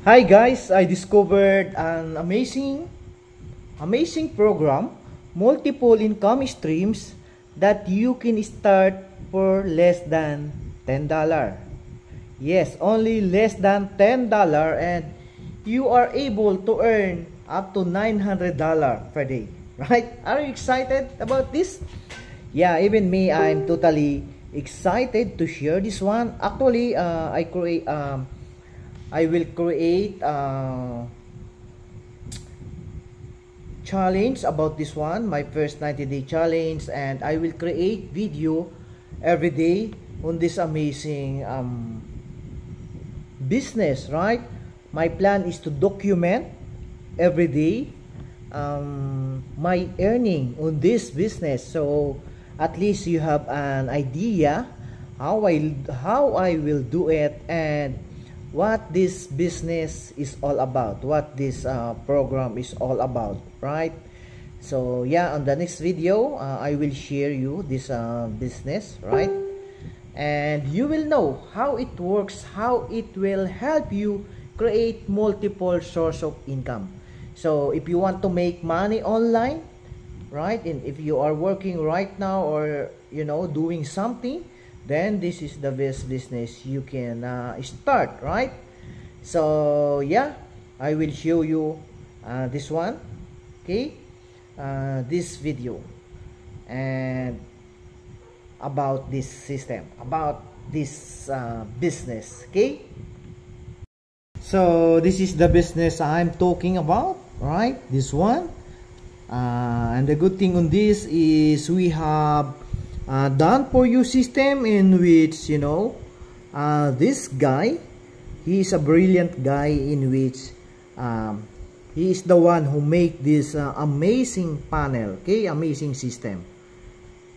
Hi guys, I discovered an amazing program, multiple income streams that you can start for less than $10. Yes, only less than $10 and you are able to earn up to $900 per day. Right? Are you excited about this? Yeah, even me, I'm totally excited to share this one. Actually, I will create a challenge about this one, my first 90-day challenge, and I will create video every day on this amazing business, right? My plan is to document every day my earning on this business, so at least you have an idea how I will do it and what this business is all about, what this program is all about, right? So yeah, on the next video I will share you this business, right? And you will know how it works, how it will help you create multiple source of income. So if you want to make money online, right, and if you are working right now or doing something, then this is the best business you can start, right? So yeah, I will show you this one, okay, this video, and about this system, about this business, okay? So this is the business I'm talking about, right? This one, and the good thing on this is we have done for you system in which this guy, he is a brilliant guy in which he is the one who make this amazing panel, okay, amazing system.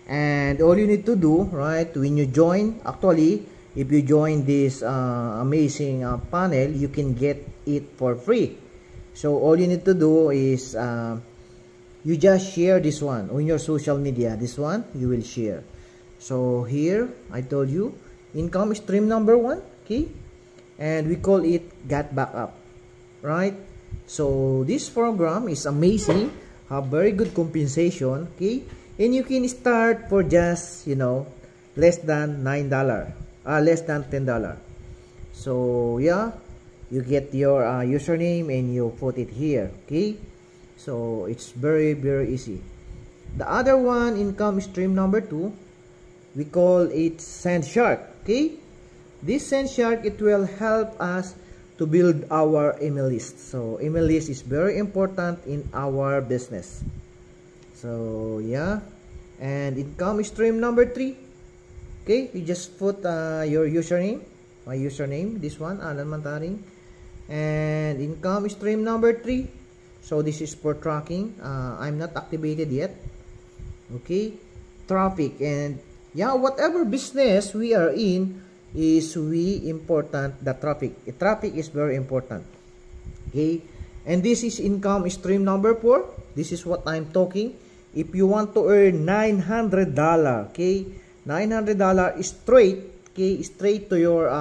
And all you need to do, right, when you join, actually if you join this amazing panel, you can get it for free. So all you need to do is you just share this one on your social media. This one you will share. So here I told you income stream number 1, okay, and we call it Get Back Up, right? So this program is amazing, have very good compensation, okay, and you can start for just less than $9, less than $10. So yeah, you get your username and you put it here, okay. So it's very easy. The other one, income stream number 2, we call it Sandshark, okay. This Sandshark, it will help us to build our email list. So email list is very important in our business. So yeah, and income stream number 3, okay, you just put your username, my username, this one, Alan Mantaring, and income stream number 3. So this is for tracking. I'm not activated yet, okay. Traffic, and yeah, whatever business we are in is important the traffic. Traffic is very important, okay. And this is income stream number 4. This is what I'm talking. If you want to earn $900, okay, $900 straight, okay, straight to your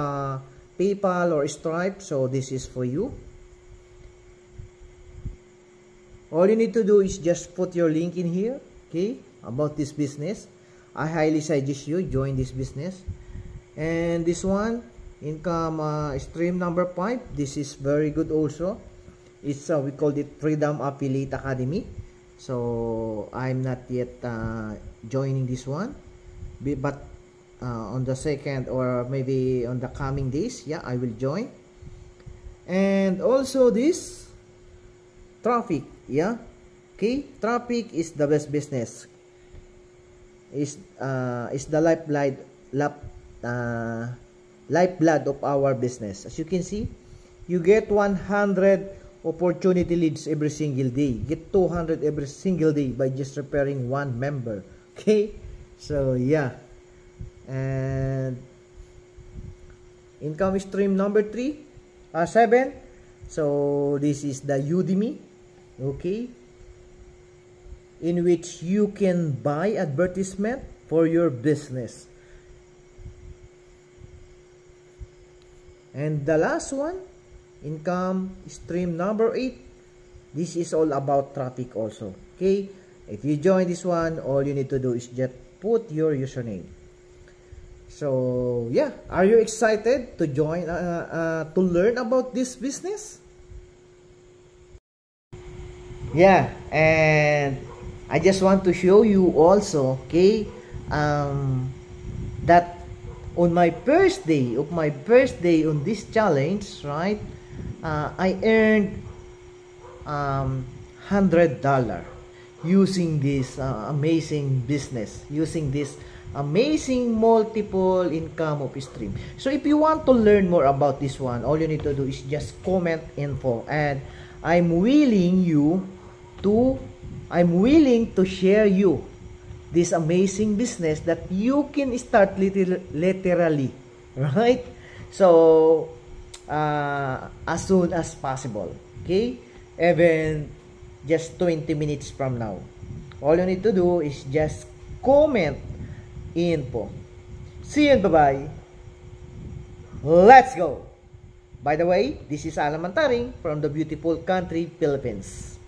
PayPal or Stripe, so this is for you. All you need to do is just put your link in here, okay, about this business. I highly suggest you join this business. And this one, income stream number 5, this is very good also. It's we called it Freedom Affiliate Academy. So I'm not yet joining this one, but on the second or maybe on the coming days, yeah, I will join. And also this traffic, yeah, okay, traffic is the best business. Is the lifeblood of our business. As you can see, you get 100 opportunity leads every single day, get 200 every single day by just referring one member, okay. So yeah, and income stream number 7, so this is the Udemy, okay, in which you can buy advertisement for your business. And the last one, income stream number 8. This is all about traffic also. Okay, if you join this one, all you need to do is just put your username. So yeah, are you excited to join to learn about this business? Yeah, and I just want to show you also, okay, that on my first day on this challenge, right, I earned $100 using this amazing business, using this amazing multiple income of stream. So if you want to learn more about this one, all you need to do is just comment info, and I'm willing to share you this amazing business that you can start literally, right? So as soon as possible, okay, even just 20 minutes from now. All you need to do is just comment info. See you and bye-bye. Let's go. By the way, this is Alan Mantaring from the beautiful country Philippines.